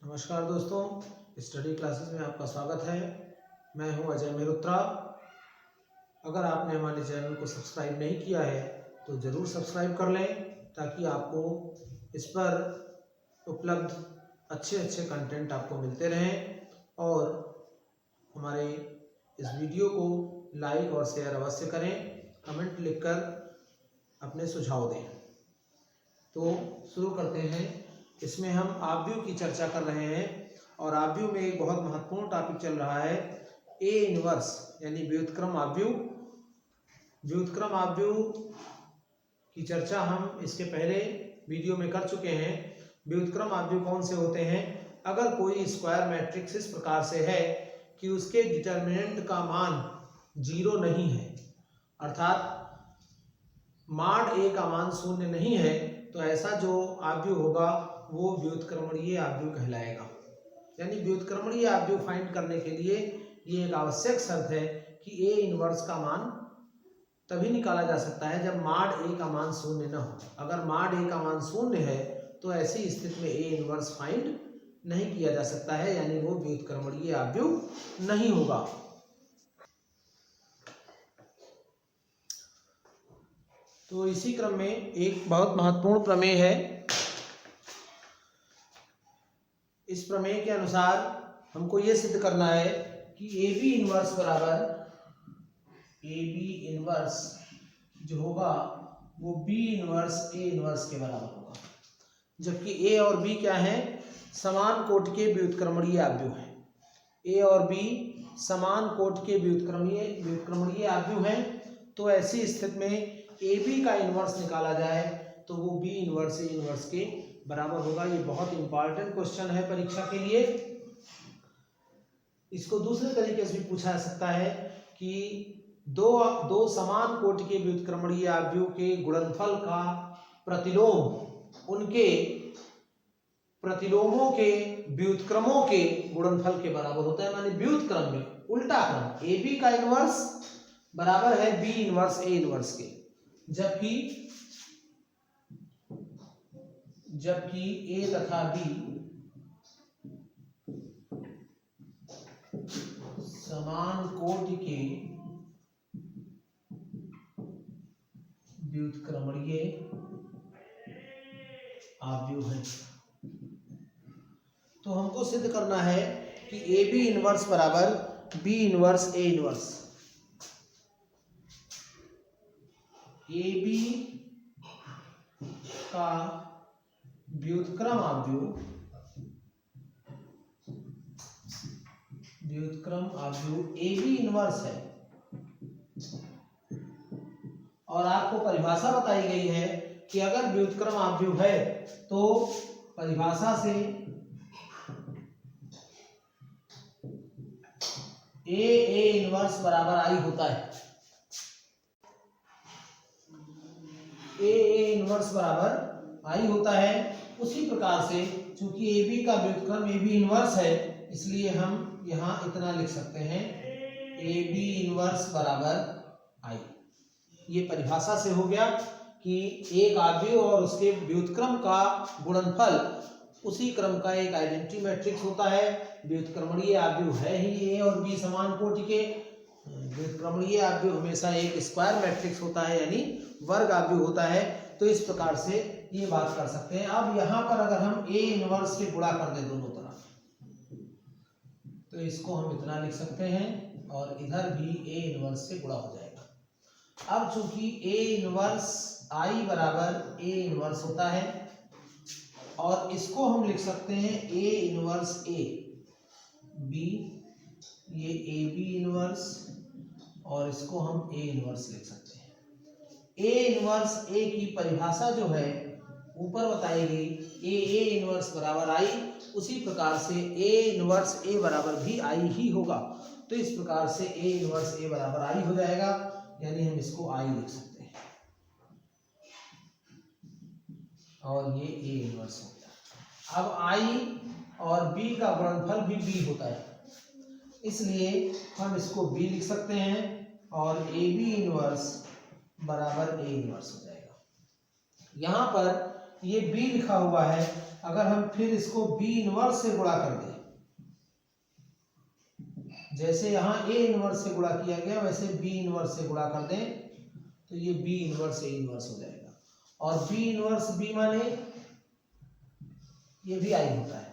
नमस्कार दोस्तों, study classes में आपका स्वागत है। मैं हूं अजय मेहरोत्रा। अगर आपने हमारे चैनल को सब्सक्राइब नहीं किया है तो ज़रूर सब्सक्राइब कर लें ताकि आपको इस पर उपलब्ध अच्छे कंटेंट आपको मिलते रहें और हमारे इस वीडियो को लाइक और शेयर अवश्य करें। कमेंट लिखकर अपने सुझाव दें। तो शुरू करते हैं। इसमें हम आव्यूह की चर्चा कर रहे हैं और आव्यूह में एक बहुत महत्वपूर्ण टॉपिक चल रहा है ए इनवर्स यानी व्युत्क्रम आव्यूह। व्युत्क्रम आव्यूह की चर्चा हम इसके पहले वीडियो में कर चुके हैं। व्युत्क्रम आव्यूह कौन से होते हैं? अगर कोई स्क्वायर मैट्रिक्स इस प्रकार से है कि उसके डिटर्मिनेंट का मान 0 नहीं है, अर्थात मॉड ए का मान 0 नहीं है, तो ऐसा जो आव्यूह होगा वो व्युत्क्रमणीय आव्यूह कहलाएगा। यानी व्युत्क्रमणीय आव्यूह फाइंड करने के लिए ये एक आवश्यक शर्त है कि ए इनवर्स का मान तभी निकाला जा सकता है जब मॉड ए का मान 0 न हो। अगर मॉड ए का मान 0 है तो ऐसी स्थिति में ए इनवर्स फाइंड नहीं किया जा सकता है, यानी वो व्युत्क्रमणीय आव्यूह नहीं होगा। तो इसी क्रम में एक बहुत महत्वपूर्ण प्रमेय है। इस प्रमेय के अनुसार हमको ये सिद्ध करना है कि ए बी इनवर्स बराबर ए बी इनवर्स जो होगा वो बी इनवर्स ए इनवर्स के बराबर होगा, जबकि ए और बी क्या है? समान कोटि के व्युत्क्रमणीय आव्यूह है। ए और बी समान कोटि के व्युत्क्रमणीय आव्यूह है। तो ऐसी स्थिति में ए बी का इनवर्स निकाला जाए तो वो बी इनवर्स ए इनवर्स के बराबर होगा। ये बहुत इंपॉर्टेंट क्वेश्चन है परीक्षा के लिए। इसको दूसरे तरीके से भी पूछा जा सकता है कि दो समान कोटि के व्युत्क्रमणीय आव्यूह के गुणनफल का प्रतिलोम उनके प्रतिलोमों के व्युत्क्रमों के गुणनफल के बराबर होता है। माने व्युत्क्रम में उल्टा क्रम ए बी का इनवर्स बराबर है बी इनवर्स ए इनवर्स के, जबकि ए तथा बी समान कोटि के व्युत्क्रमणीय आव्यूह हैं। तो हमको सिद्ध करना है कि ए बी इनवर्स बराबर B inverse A inverse. A B का व्युत्क्रम आव्यूह ए बी इनवर्स है और आपको परिभाषा बताई गई है कि अगर व्युत्क्रम आव्यूह है तो परिभाषा से ए इनवर्स बराबर आई होता है। ए इनवर्स बराबर आई होता है। उसी प्रकार से चूंकि ए बी का व्युत्क्रम ए बी इनवर्स है, इसलिए हम यहाँ इतना लिख सकते हैं ए बी इनवर्स बराबर आई। ये परिभाषा से हो गया कि एक आव्यूह और उसके व्युत्क्रम का गुणनफल उसी क्रम का एक आइडेंटिटी मैट्रिक्स होता है। व्युत्क्रमणीय आव्यूह है ही ए और बी समान कोटि के। व्युत्क्रमणीय आव्यूह हमेशा एक स्क्वायर मैट्रिक्स होता है, यानी वर्ग आव्यूह होता है। तो इस प्रकार से ये बात कर सकते हैं। अब यहाँ पर अगर हम ए इनवर्स से गुणा कर दें दोनों तरफ, तो इसको हम इतना लिख सकते हैं और इधर भी ए इनवर्स से गुणा हो जाएगा। अब चूंकि ए इनवर्स आई बराबर ए इनवर्स होता है और इसको हम लिख सकते हैं ए इनवर्स ए बी, ये ए बी इनवर्स, और इसको हम ए इनवर्स लिख सकते हैं। ए इनवर्स ए की परिभाषा जो है ऊपर बताई गई, ए इनवर्स बराबर आई, उसी प्रकार से ए इनवर्स ए बराबर भी आई ही होगा। तो इस प्रकार से ए इनवर्स ए बराबर आई हो जाएगा, यानी हम इसको आई लिख सकते हैं और ये ए इनवर्स हो गया। अब आई और बी का गुणनफल भी बी होता है, इसलिए हम इसको बी लिख सकते हैं और ए बी इनवर्स बराबर ए इनवर्स हो जाएगा। यहाँ पर ये b लिखा हुआ है, अगर हम फिर इसको b इनवर्स से गुणा कर दें, जैसे यहाँ a इनवर्स से गुणा किया गया वैसे b इनवर्स से गुणा कर दें तो ये b इनवर्स a इनवर्स हो जाएगा। और b इनवर्स b माने ये भी i होता है,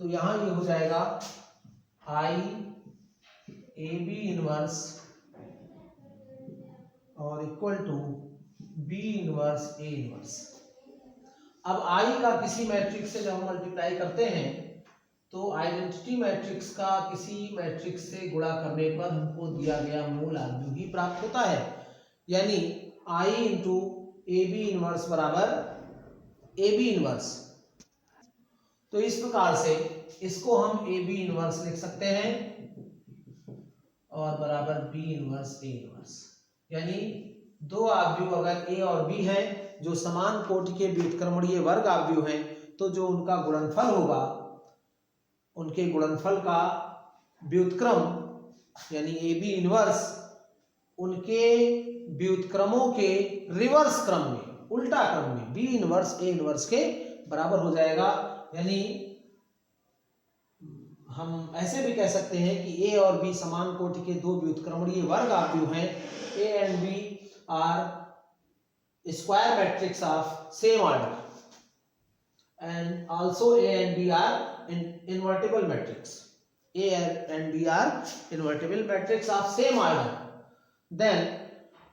तो यहाँ ये हो जाएगा i ab इनवर्स और equal to b inverse a inverse. अब i का किसी मैट्रिक्स से जब हम मल्टीप्लाई करते हैं तो आइडेंटिटी मैट्रिक्स का किसी मैट्रिक्स से गुणा करने पर हमको दिया गया मूल आर्ग्यू ही प्राप्त होता है, यानी i into A B inverse बराबर ए बी इनवर्स। तो इस प्रकार से इसको हम ए बी इनवर्स लिख सकते हैं और बराबर बी इनवर्स ए इनवर्स, यानी दो आव्यूह अगर ए और बी है जो समान कोटि के व्युत्क्रमणीय वर्ग आव्यूह हैं, तो जो उनका गुणनफल होगा उनके गुणनफल का व्युत्क्रम यानी ए बी इनवर्स उनके व्युत्क्रमों के रिवर्स क्रम में, उल्टा क्रम में बी इनवर्स ए इनवर्स के बराबर हो जाएगा। यानी हम ऐसे भी कह सकते हैं कि ए और बी समान कोटि के दो व्युत्क्रमणीय वर्ग आव्यूह हैं। A and B are square matrix of same order and also A and B are invertible matrix. A and B are invertible matrix of same order. Then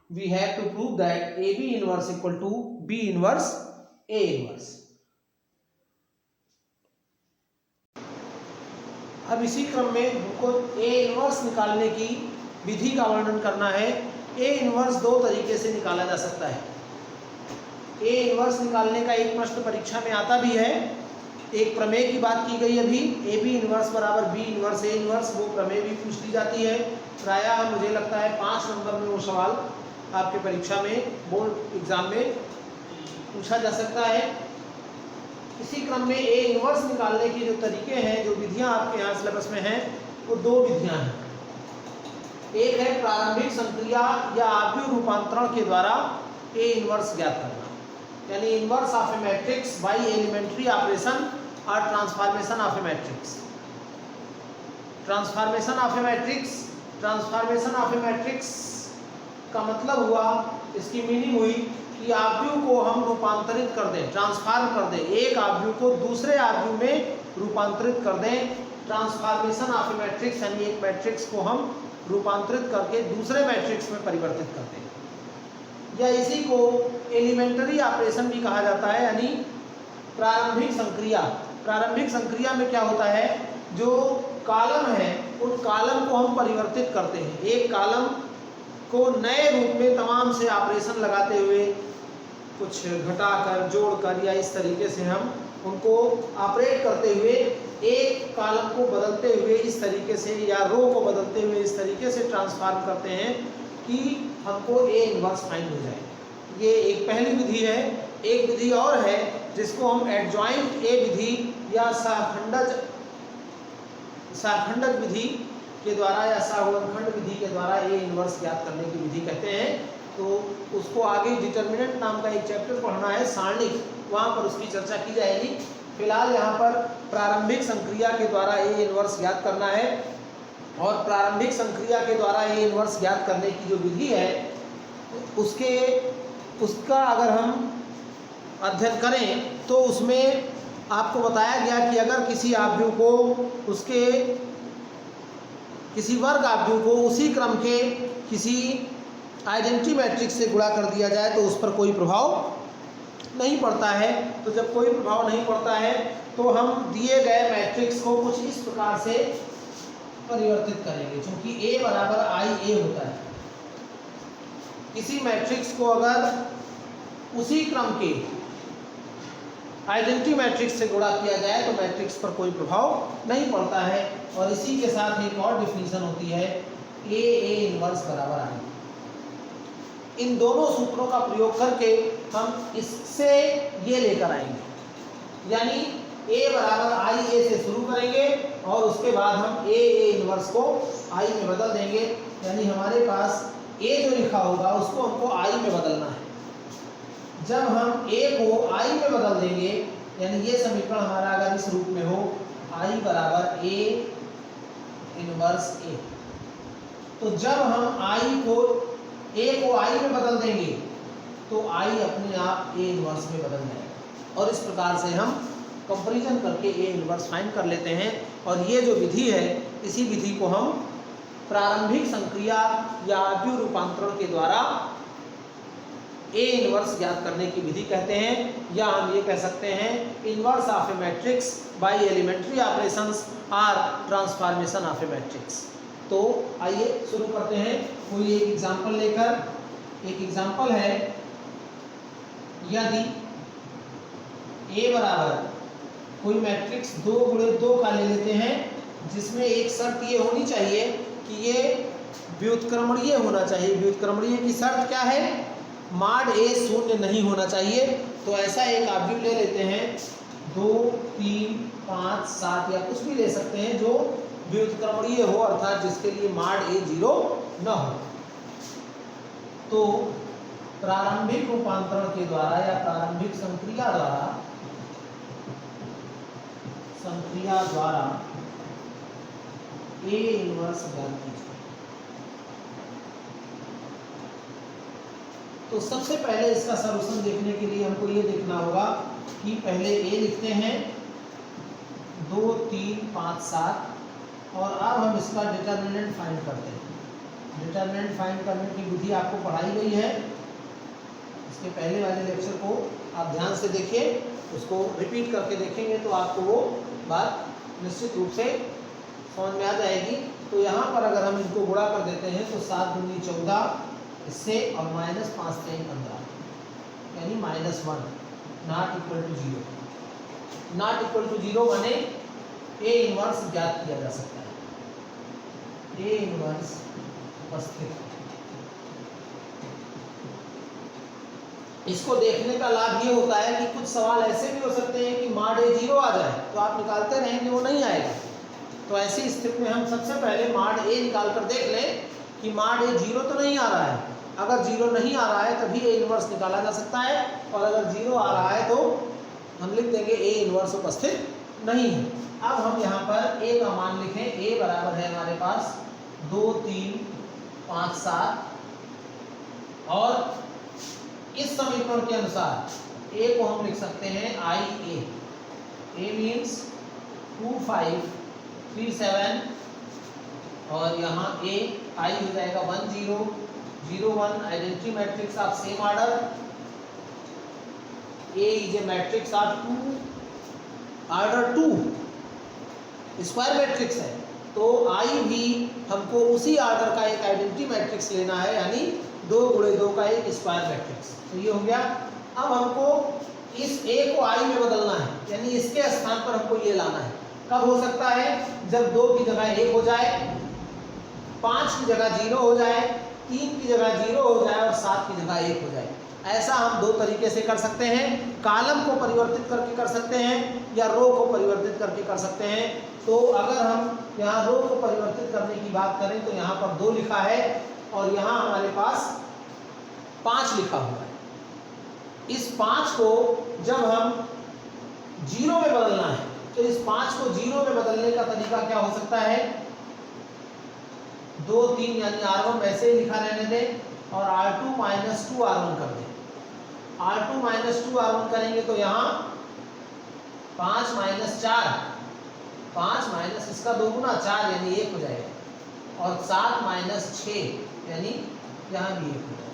we have to prove that AB inverse equal to B inverse A inverse. अब इसी क्रम में हमको A inverse निकालने की विधि का वर्णन करना है। A inverse दो तरीके से निकाला जा सकता है। ए इनवर्स निकालने का एक प्रश्न परीक्षा में आता भी है। एक प्रमेय की बात की गई अभी, ए बी इनवर्स बराबर बी इनवर्स ए इनवर्स, वो प्रमेय भी पूछ ली जाती है। प्रायः मुझे लगता है 5 नंबर में वो सवाल आपके परीक्षा में बोर्ड एग्जाम में पूछा जा सकता है। इसी क्रम में ए इनवर्स निकालने के जो तरीके हैं, जो विधियां आपके यहाँ सिलेबस में हैं, वो दो विधियां हैं। एक है प्रारंभिक संक्रिया या आव्यूह रूपांतरण के द्वारा ए इनवर्स ज्ञात करना, यानी inverse of a matrix by elementary operation और transformation of a matrix. Transformation of a matrix, transformation of a matrix का मतलब हुआ, इसकी मीनिंग हुई कि आव्यूह को हम रूपांतरित कर दें, ट्रांसफॉर्म कर दें, एक आव्यूह को दूसरे आव्यूह में रूपांतरित कर दें। ट्रांसफॉर्मेशन ऑफ ए मैट्रिक्स यानी एक मैट्रिक्स को हम रूपांतरित करके दूसरे मैट्रिक्स में परिवर्तित कर दें, या इसी को एलिमेंटरी ऑपरेशन भी कहा जाता है, यानी प्रारंभिक संक्रिया। प्रारंभिक संक्रिया में क्या होता है, जो कॉलम है उन कॉलम को हम परिवर्तित करते हैं, एक कॉलम को नए रूप में तमाम से ऑपरेशन लगाते हुए, कुछ घटाकर जोड़कर या इस तरीके से हम उनको ऑपरेट करते हुए एक कॉलम को बदलते हुए इस तरीके से, या रो को बदलते हुए इस तरीके से ट्रांसफॉर्म करते हैं कि हमको ए इनवर्स फाइंड हो जाए। ये एक पहली विधि है। एक विधि और है जिसको हम एडजॉइंट ए विधि या सहखंडक विधि के द्वारा या सहगुणनखंड विधि के द्वारा ए इनवर्स ज्ञात करने की विधि कहते हैं। तो उसको आगे डिटर्मिनेंट नाम का एक चैप्टर पढ़ना है, सारणिक, वहाँ पर उसकी चर्चा की जाएगी। फिलहाल यहाँ पर प्रारंभिक संक्रिया के द्वारा ए इनवर्स ज्ञात करना है, और प्रारंभिक संक्रिया के द्वारा ए इनवर्स ज्ञात करने की जो विधि है उसका अगर हम अध्ययन करें तो उसमें आपको बताया गया कि अगर किसी आव्यूह को, उसके किसी वर्ग आव्यूह को उसी क्रम के किसी आइडेंटिटी मैट्रिक्स से गुणा कर दिया जाए तो उस पर कोई प्रभाव नहीं पड़ता है। तो जब कोई प्रभाव नहीं पड़ता है तो हम दिए गए मैट्रिक्स को कुछ इस प्रकार से परिवर्तित करेंगे, क्योंकि A बराबर आई ए होता है। किसी मैट्रिक्स को अगर उसी क्रम के आइडेंटिटी मैट्रिक्स से गुणा किया जाए तो मैट्रिक्स पर कोई प्रभाव नहीं पड़ता है। और इसी के साथ एक और डिफिनीशन होती है, ए इनवर्स बराबर आई। इन दोनों सूत्रों का प्रयोग करके हम इससे ये लेकर आएंगे, यानी ए बराबर आई ए से शुरू करेंगे और उसके बाद हम ए इनवर्स को आई में बदल देंगे, यानी हमारे पास ए जो लिखा होगा उसको हमको आई में बदलना है। जब हम a को i में बदल देंगे, यानी ये समीकरण हमारा अगर इस रूप में हो i बराबर a इनवर्स a, तो जब हम a को i में बदल देंगे तो i अपने आप a इनवर्स में बदल जाएगा। और इस प्रकार से हम कंपैरिजन करके a इनवर्स फाइंड कर लेते हैं। और ये जो विधि है, इसी विधि को हम प्रारंभिक संक्रिया या आव्यूह रूपांतरण के द्वारा ए इनवर्स ज्ञात करने की विधि कहते हैं, या हम ये कह सकते हैं inverse of a matrix by elementary operations और ट्रांसफॉर्मेशन ऑफ ए मैट्रिक्स। तो आइए शुरू करते हैं कोई एक एग्जांपल लेकर। एक एग्जांपल है, यदि ए बराबर कोई मैट्रिक्स 2 गुणे 2 का ले लेते हैं, जिसमें एक शर्त ये होनी चाहिए कि ये व्युत्क्रमणीय होना चाहिए। व्युत्क्रमणीय की शर्त क्या है? माड ए शून्य नहीं होना चाहिए। तो ऐसा एक आव्यूह ले लेते हैं 2, 3, 5, 7 या कुछ भी ले सकते हैं जो व्युत्क्रमणीय हो, अर्थात जिसके लिए माड ए 0 न हो। तो प्रारंभिक रूपांतरण के द्वारा या प्रारंभिक संक्रिया द्वारा ए इनवर्स ज्ञात कीजिए। तो सबसे पहले इसका सॉल्यूशन देखने के लिए हमको ये देखना होगा कि पहले ए लिखते हैं 2, 3, 5, 7 और अब हम इसका डिटर्मिनेंट फाइंड करते हैं। डिटर्मिनेंट फाइंड करने की विधि आपको पढ़ाई गई है, इसके पहले वाले लेक्चर को आप ध्यान से देखिए, उसको रिपीट करके देखेंगे तो आपको वो बात निश्चित रूप से समझ में आ जाएगी। तो यहाँ पर अगर हम इनको गुणा कर देते हैं तो 7 दूनी 14 इससे और -5 3 15 यानी -1 not equal to 0। Not equal to 0 माने ए इनवर्स ज्ञात किया जा सकता है। ए इनवर्स उपस्थित। इसको देखने का लाभ ये होता है कि कुछ सवाल ऐसे भी हो सकते हैं कि माड ए 0 आ जाए, तो आप निकालते रहेंगे वो नहीं आएगा। तो ऐसी स्थिति में हम सबसे पहले माड ए निकाल कर देख लें कि माड ए 0 तो नहीं आ रहा है। अगर 0 नहीं आ रहा है तभी ए इनवर्स निकाला जा सकता है, और अगर 0 आ रहा है तो हम लिख देंगे ए इनवर्स उपस्थित नहीं है। अब हम यहाँ पर ए का मान लिखें। ए बराबर है हमारे पास 2, 3, 5, 7 और इस समीकरण के अनुसार ए को हम लिख सकते हैं आई ए। ए मीन्स 2, 5, 3, 7 और यहाँ ए आई हो जाएगा 1, 0, 0, 1 identity matrix of same order. A is a matrix of 2 order 2 square matrix है। तो आई भी हमको उसी ऑर्डर का एक आइडेंटिटी मैट्रिक्स लेना है, यानी 2 गुणे 2 का एक स्क्वायर मैट्रिक्स। तो ये हो गया। अब हमको इस ए को आई में बदलना है, यानी इसके स्थान पर हमको ये लाना है। कब हो सकता है? जब 2 की जगह 1 हो जाए, 5 की जगह 0 हो जाए, 3 की जगह 0 हो जाए और 7 की जगह 1 हो जाए। ऐसा हम 2 तरीके से कर सकते हैं। कॉलम को परिवर्तित करके कर सकते हैं या रो को परिवर्तित करके कर सकते हैं। तो अगर हम यहाँ रो को परिवर्तित करने की बात करें तो यहाँ पर 2 लिखा है और यहाँ हमारे पास 5 लिखा हुआ है। इस 5 को जब हम 0 में बदलना है तो इस 5 को 0 में बदलने का तरीका क्या हो सकता है? 2, 3 यानी R1 वैसे ही लिखा रहने दें और R2 - 2 R1 कर दें। R2 - 2 R1 करेंगे तो यहाँ 5 - 4, 5 माइनस इसका 2 गुना 4 यानी 1 हो जाएगा, और 7 - 6 यानी यहाँ भी 1 हो जाएगा।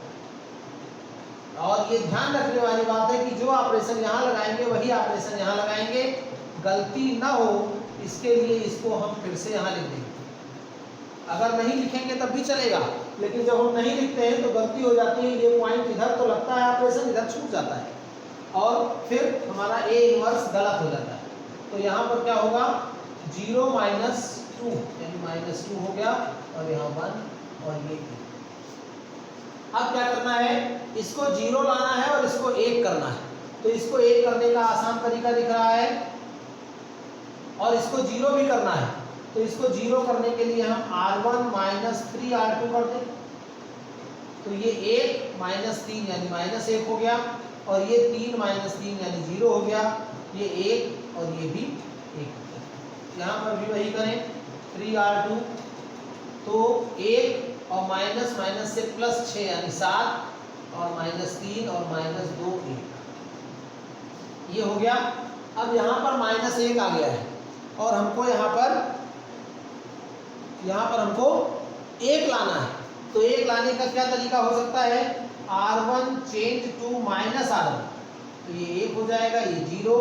और ये ध्यान रखने वाली बात है कि जो ऑपरेशन यहाँ लगाएंगे वही ऑपरेशन यहाँ लगाएंगे, गलती ना हो इसके लिए इसको हम फिर से यहाँ लिख देंगे। अगर नहीं लिखेंगे तब भी चलेगा, लेकिन जब हम नहीं लिखते हैं तो गलती हो जाती है। ये पॉइंट इधर तो लगता है ऑपरेशन, इधर छूट जाता है और फिर हमारा ए इनवर्स गलत हो जाता है। तो यहाँ पर क्या होगा? 0 - 2 यानी -2 हो गया और यहाँ 1 और ये 1। अब क्या करना है? इसको 0 लाना है और इसको 1 करना है। तो इसको 1 करने का आसान तरीका दिख रहा है और इसको 0 भी करना है। तो इसको 0 करने के लिए हम R1 - 3 R2 कर दें। तो ये 1 - 3 यानी -1 हो गया और ये 3 माइनस 3 यानी 0 हो गया, ये 1 और ये भी 1 हो गया। यहाँ पर भी वही करें 3r2, तो 1 और माइनस माइनस से प्लस 6 यानी 7 और माइनस 3 और माइनस 2 1, ये हो गया। अब यहाँ पर माइनस 1 आ गया है और हमको यहाँ पर हमको 1 लाना है, तो 1 लाने का क्या तरीका हो सकता है, r1 change to minus r1, तो ये 1 हो जाएगा, ये 0,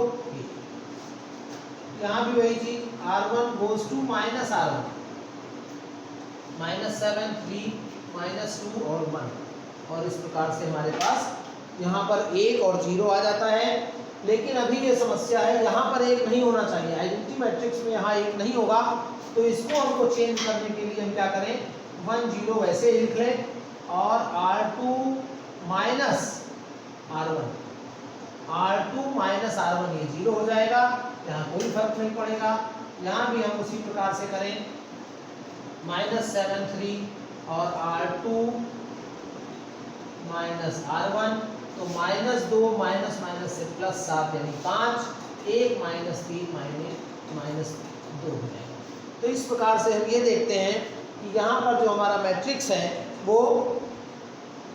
यहाँ भी वही चीज r1 goes to minus r1, -7 3 -2 और 1, और इस प्रकार से हमारे पास यहाँ पर 1 और 0 आ जाता है। लेकिन अभी ये समस्या है, यहाँ पर 1 नहीं होना चाहिए, आइडेंटिटी मैट्रिक्स में यहाँ 1 नहीं होगा, तो इसको हमको चेंज करने के लिए हम क्या करें, 1 0 वैसे ही लिख लें और r2 माइनस r1, ये 0 हो जाएगा, यहाँ कोई फर्क नहीं पड़ेगा। यहाँ भी हम उसी प्रकार से करें, -7 3 और r2 माइनस r1, तो -2 माइनस माइनस से +7 यानी 5, 1 -3 माइनस 2 हो जाएगा। तो इस प्रकार से हम ये देखते हैं कि यहाँ पर जो हमारा मैट्रिक्स है वो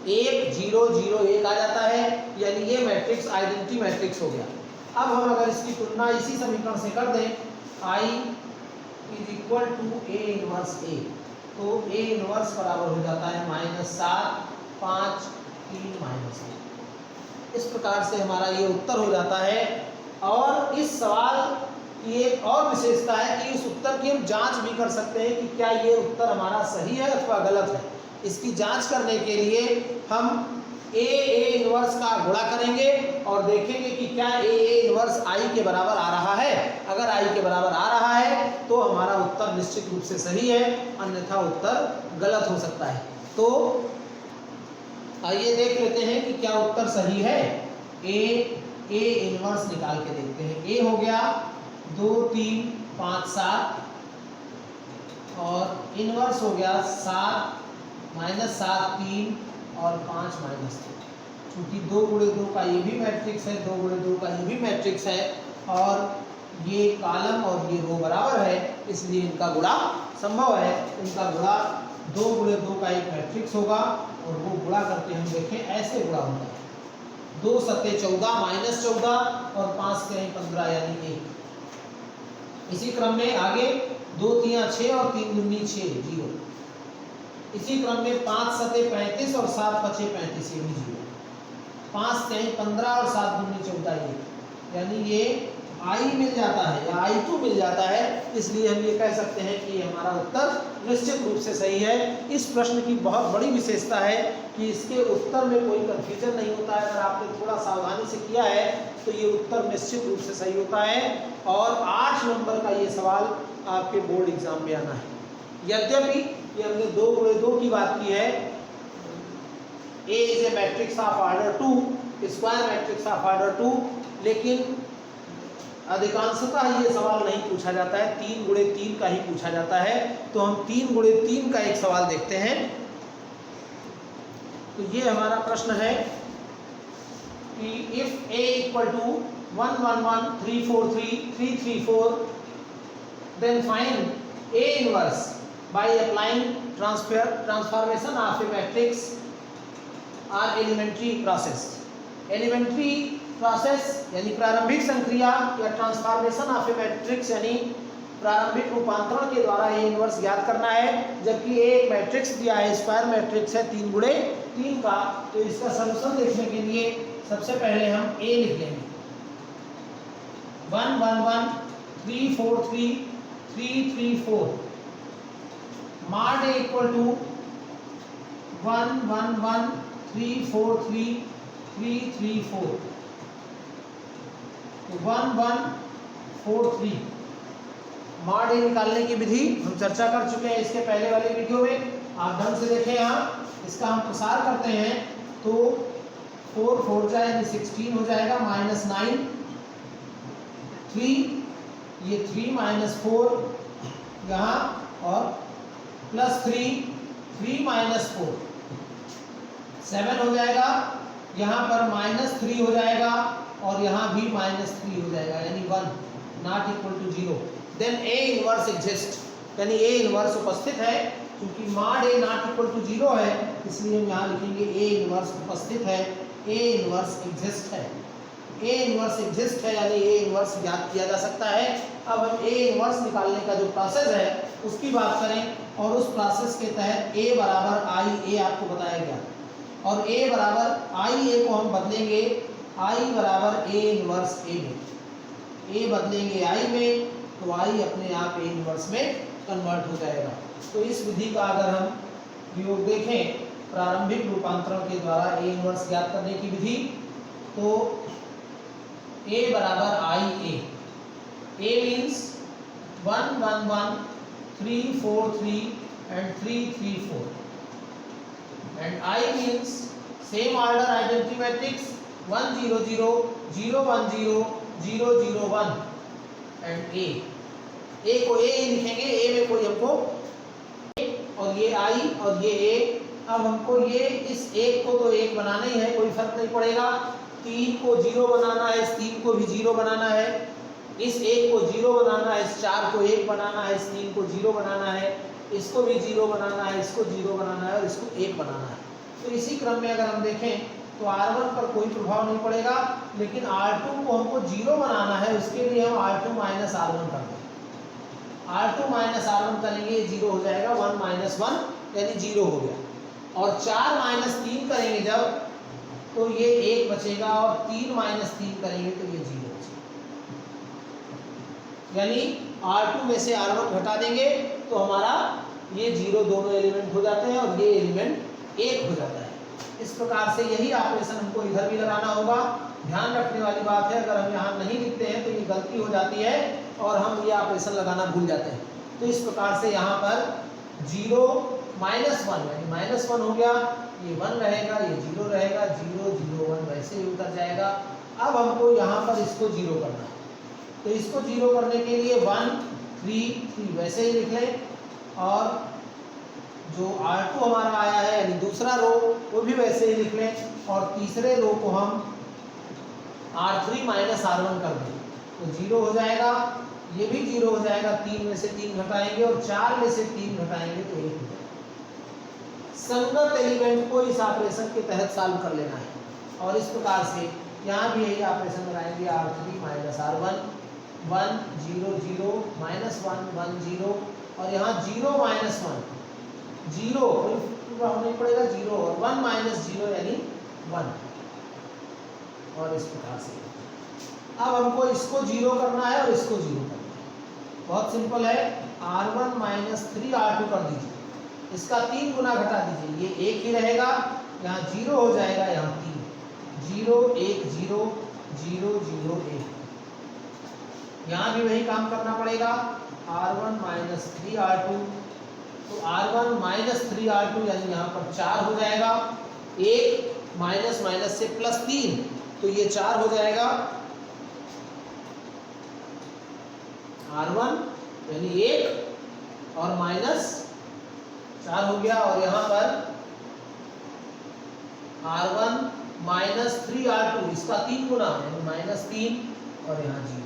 1 0 0 1 आ जाता है, यानी ये मैट्रिक्स आइडेंटिटी मैट्रिक्स हो गया। अब हम अगर इसकी तुलना इसी समीकरण से कर दें, I = A इनवर्स A, तो A इनवर्स बराबर हो जाता है -7 5 3 -1। इस प्रकार से हमारा ये उत्तर हो जाता है। और इस सवाल की एक और विशेषता है कि इस उत्तर की हम जांच भी कर सकते हैं कि क्या ये उत्तर हमारा सही है अथवा गलत है। इसकी जांच करने के लिए हम A इनवर्स का गुणा करेंगे और देखेंगे कि क्या A इनवर्स I के बराबर आ रहा है। अगर I के बराबर आ रहा है तो हमारा उत्तर निश्चित रूप से सही है, अन्यथा उत्तर गलत हो सकता है। तो आइए देख लेते हैं कि क्या उत्तर सही है। A इनवर्स निकाल के देखते हैं। A हो गया 2 3 5 7 और इनवर्स हो गया 7 -7 3 और 5 -3। चूंकि 2 गुणे 2 का ये भी मैट्रिक्स है, 2 गुणे 2 का ये भी मैट्रिक्स है और ये कॉलम और ये रो बराबर है, इसलिए इनका गुणा संभव है। इनका गुणा 2 गुणे 2 का एक मैट्रिक्स होगा और वो गुणा करके हम देखें ऐसे गुणा होता है 2 7 14 -14 और 5 3 15 यानी 1। इसी क्रम में आगे 2 3 6 और 3 दूनी 6 0। इसी क्रम में 5 7 35 और 7 5 35 ये भी 0। 5 3 15 और 7 दूनी 14 1, यानी ये I मिल जाता है या I2 मिल जाता है। इसलिए हम ये कह सकते हैं कि हमारा उत्तर निश्चित रूप से सही है। इस प्रश्न की बहुत बड़ी विशेषता है कि इसके उत्तर में कोई कंफ्यूजन नहीं होता है। अगर आपने थोड़ा सावधानी से किया है तो ये उत्तर निश्चित रूप से सही होता है और 8 नंबर का ये सवाल आपके बोर्ड एग्जाम में आना है। यद्यपि ये हमने 2 गुणे 2 की बात की है, A is a matrix of order 2, square matrix of order 2, लेकिन अधिकांशतः ये सवाल नहीं पूछा जाता है, 3 गुणे 3 का ही पूछा जाता है। तो हम 3 गुणे 3 का एक सवाल देखते हैं। तो ये हमारा प्रश्न है कि if A = 1 1 1 3 4 3 3 3 4 then find A inverse by applying transformation of a matrix or elementary process। Elementary process यानी प्रारंभिक संक्रिया या ट्रांसफॉर्मेशन ऑफ ए मैट्रिक्स यानी प्रारंभिक रूपांतरण के द्वारा ए इनवर्स ज्ञात करना है। जबकि ए एक मैट्रिक्स दिया है, स्क्वायर मैट्रिक्स है 3 गुणे 3 का। तो इसका सलूशन देखने के लिए सबसे पहले हम ए लिख लेंगे 1 1 1 3 4 3 3 3 4 mod A = 1 1 1 3 4 3 3 3 4। तो 1 1 4 3 mod A निकालने की विधि हम चर्चा कर चुके हैं इसके पहले वाले वीडियो में। आप ढंग से देखें, यहाँ इसका हम प्रसार करते हैं तो 4 4 जाए यानी 16 हो जाएगा, -9 3 ये 3 -4 यहाँ और +3 3 -4 7 हो जाएगा यहाँ पर -3 हो जाएगा और यहाँ भी -3 हो जाएगा, यानी 1 not equal to 0। Then A inverse exist, यानी A इनवर्स उपस्थित है। क्योंकि mod A not equal to 0 है, इसलिए हम यहाँ लिखेंगे A इनवर्स उपस्थित है, A इनवर्स एग्जिस्ट है। A इनवर्स एग्जिस्ट है यानी A इनवर्स ज्ञात किया जा सकता है। अब हम A इनवर्स निकालने का जो प्रोसेस है उसकी बात करें, और उस प्रोसेस के तहत A बराबर I A आपको बताया गया, और A बराबर I A को हम बदलेंगे I बराबर A इनवर्स A में। A बदलेंगे I में तो I अपने आप A इनवर्स में कन्वर्ट हो जाएगा। तो इस विधि का अगर हम प्रयोग देखें प्रारंभिक रूपांतरण के द्वारा A इनवर्स ज्ञात करने की विधि, तो A बराबर I A, A means 1 1 1 3 4 3 and 3 3 4, and I means same order identity matrix 1 0 0 0 1 0 0 0 1 and A को A लिखेंगे, A में कोई हमको और ये I और ये A। अब हमको ये इस एक को तो एक बनाना ही है, कोई फर्क नहीं पड़ेगा। 3 को 0 बनाना है, इस 3 को भी 0 बनाना है, इस 1 को 0 बनाना है, इस 4 को 1 बनाना है, इस 3 को 0 बनाना है, इसको भी 0 बनाना है, इसको 0 बनाना है और इसको 1 बनाना है। तो इसी क्रम में अगर हम देखें तो R1 पर कोई प्रभाव नहीं पड़ेगा, लेकिन R2 को हमको 0 बनाना है, उसके लिए हम R2 माइनस R1 कर दें। R2 माइनस R1 करेंगे 0 हो जाएगा, 1 माइनस 1 यानी 0 हो गया, और 4 माइनस 3 करेंगे जब तो ये 1 बचेगा, और 3 माइनस 3 करेंगे तो ये 0 बचेगा, यानी R2 में से R1 घटा देंगे तो हमारा ये 0 दोनों एलिमेंट हो जाते हैं और ये एलिमेंट 1 हो जाता है। इस प्रकार से यही ऑपरेशन हमको इधर भी लगाना होगा। ध्यान रखने वाली बात है, अगर हम यहाँ नहीं लिखते हैं तो ये गलती हो जाती है और हम ये ऑपरेशन लगाना भूल जाते हैं। तो इस प्रकार से यहाँ पर 0 माइनस 1 यानी -1 हो गया, ये 1 रहेगा, ये 0 रहेगा, 0 0 1 वैसे ही उतर जाएगा। अब हमको यहाँ पर इसको 0 करना है, तो इसको 0 करने के लिए 1 3 3 वैसे ही लिख लें, और जो R2 हमारा आया है यानी दूसरा रो वो भी वैसे ही लिख लें, और तीसरे रो को हम R3 माइनस R1 कर दें तो 0 हो जाएगा, ये भी 0 हो जाएगा, 3 में से 3 घटाएंगे और 4 में से 3 घटाएंगे तो 1 हो जाएगा। संगत एलिमेंट को इस ऑपरेशन के तहत सॉल्व कर लेना है, और इस प्रकार से यहाँ भी यही ऑपरेशन लगाएंगे, R3 माइनस R1 1 0 0 माइनस 1 1 0, और यहाँ 0 माइनस 1 0 कोई प्रभाव नहीं पड़ेगा, 0 और 1 माइनस 0 यानी 1, और इस प्रकार से। अब हमको इसको 0 करना है और इसको 0 करना है, बहुत सिंपल है। R1 माइनस 3 R2 कर दीजिए, इसका 3 गुना घटा दीजिए, ये 1 ही रहेगा, यहाँ 0 हो जाएगा, यहाँ 3 0 1 0 0 0 1, यहाँ भी वही काम करना पड़ेगा। R1 माइनस 3 R2, तो R1 माइनस 3 R2 यानी यहाँ पर 4 हो जाएगा, 1 माइनस माइनस से प्लस 3 तो ये 4 हो जाएगा, R1 यानी 1 और माइनस 4 हो गया, और यहाँ पर R1 माइनस 3 R2 इसका 3 गुना यानी माइनस 3 और यहाँ 0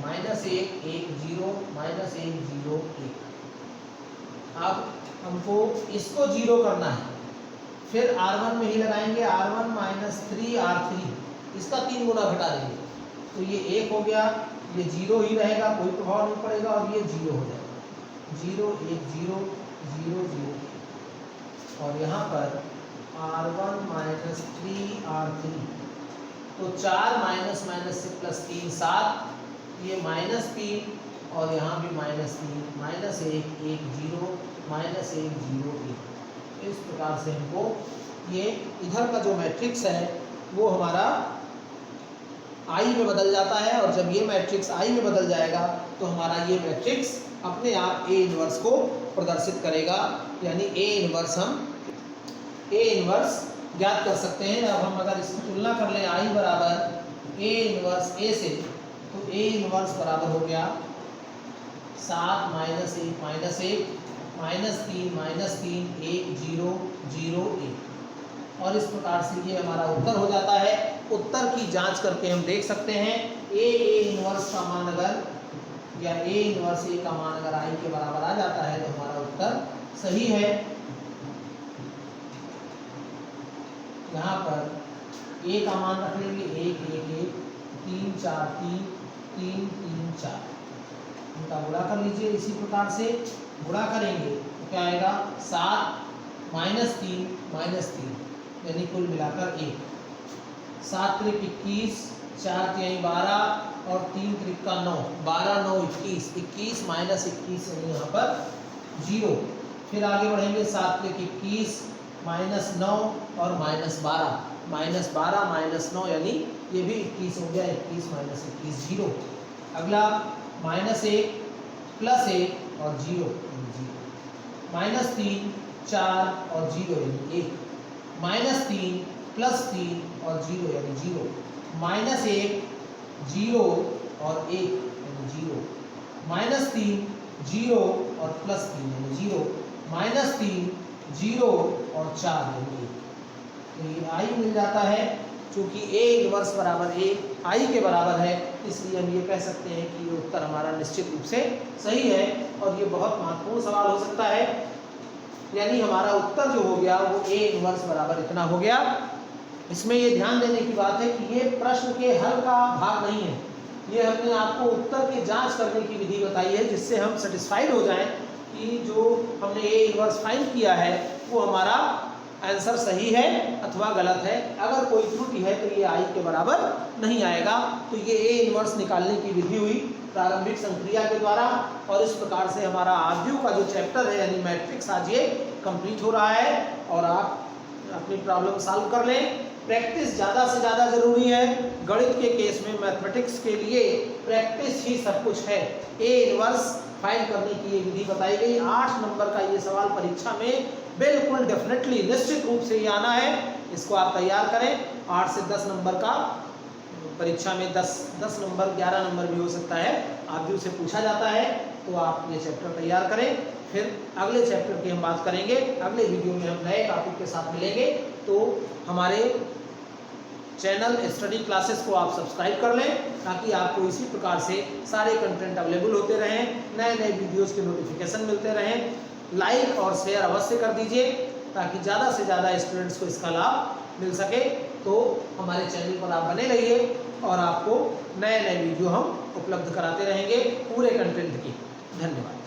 माइनस 1 1 0 माइनस 1 0 1। अब हमको इसको 0 करना है, फिर R1 में ही लगाएंगे, R1 माइनस 3 R3 इसका 3 गुना घटा देंगे तो ये 1 हो गया, ये 0 ही रहेगा, कोई प्रभाव नहीं पड़ेगा, और ये 0 हो जाएगा, 0 1 0 0 0 और यहाँ पर R1 माइनस 3 R3 तो 4 माइनस माइनस से प्लस 3 7, ये माइनस 3 और यहाँ भी माइनस 3 माइनस 1 1 0 माइनस 1 0 1। इस प्रकार से हमको ये इधर का जो मैट्रिक्स है वो हमारा I में बदल जाता है, और जब ये मैट्रिक्स I में बदल जाएगा तो हमारा ये मैट्रिक्स अपने आप A इनवर्स को प्रदर्शित करेगा, यानी A इनवर्स हम A इनवर्स ज्ञात कर सकते हैं। अब हम अगर इसकी तुलना कर लें I बराबर A इनवर्स A से, तो A इनवर्स बराबर हो गया 7 माइनस 1 माइनस 1 माइनस 3 1 0 0 1। और इस प्रकार से ये हमारा उत्तर हो जाता है। उत्तर की जांच करके हम देख सकते हैं ए इनवर्स का मान अगर या ए इनवर्स ए का मान अगर आई के बराबर आ जाता है तो हमारा उत्तर सही है। यहाँ पर ए का मान रख लेंगे 1 1 1 3 4 3 3 3 4, इनका गुणा कर लीजिए। इसी प्रकार से गुणा करेंगे तो क्या आएगा 7 -3 -3 यानी कुल मिलाकर 1। 7 त्रिक 21, 4 तिहाई 12 और 3 त्रिक का 9, 12 9 21, 21 माइनस 21 यानी यहाँ पर 0। फिर आगे बढ़ेंगे 7 त्रिक 21 -9 और -12, -12 -9 यानी ये भी 21 हो गया, 21 माइनस 21 0। अगला -1 +1 और 0 -3 4 और 0 यानी 1, -3 +3 और 0 यानी 0, -1 0 और 1 यानी 0, -3 0 और +3 यानी 0, -3 0 और 4 यानी 1। तो ये आई मिल जाता है। चूंकि ए इनवर्स बराबर ए आई के बराबर है, इसलिए हम ये कह सकते हैं कि ये उत्तर हमारा निश्चित रूप से सही है। और ये बहुत महत्वपूर्ण सवाल हो सकता है, यानी हमारा उत्तर जो हो गया वो ए इनवर्स बराबर इतना हो गया। इसमें ये ध्यान देने की बात है कि ये प्रश्न के हल का भाग नहीं है, ये हमने आपको उत्तर की जांच करने की विधि बताई है, जिससे हम सेटिस्फाइड हो जाएं कि जो हमने ए इनवर्स फाइंड किया है वो हमारा आंसर सही है अथवा गलत है। अगर कोई त्रुटि है तो ये आई के बराबर नहीं आएगा। तो ये ए इनवर्स निकालने की विधि हुई प्रारंभिक संक्रिया के द्वारा। और इस प्रकार से हमारा आरडीयू का जो चैप्टर है यानी मैट्रिक्स आज ये कंप्लीट हो रहा है और आप अपनी प्रॉब्लम सॉल्व कर लें। प्रैक्टिस ज़्यादा से ज़्यादा ज़रूरी है। गणित के केस में, मैथमेटिक्स के लिए प्रैक्टिस ही सब कुछ है। ए इनवर्स फाइंड करने की ये विधि बताई गई। 8 नंबर का ये सवाल परीक्षा में बिल्कुल डेफिनेटली निश्चित रूप से ये आना है, इसको आप तैयार करें। 8 से 10 नंबर का परीक्षा में 10 नंबर 11 नंबर भी हो सकता है, आरडीयू से पूछा जाता है। तो आप ये चैप्टर तैयार करें। फिर अगले चैप्टर की हम बात करेंगे, अगले वीडियो में हम नए टॉपिक के साथ मिलेंगे। तो हमारे चैनल स्टडी क्लासेस को आप सब्सक्राइब कर लें ताकि आपको इसी प्रकार से सारे कंटेंट अवेलेबल होते रहें, नए नए वीडियोस के नोटिफिकेशन मिलते रहें। लाइक और शेयर अवश्य कर दीजिए ताकि ज़्यादा से ज़्यादा स्टूडेंट्स को इसका लाभ मिल सके। तो हमारे चैनल पर आप बने रहिए और आपको नए नए वीडियो हम उपलब्ध कराते रहेंगे पूरे कंटेंट की। धन्यवाद।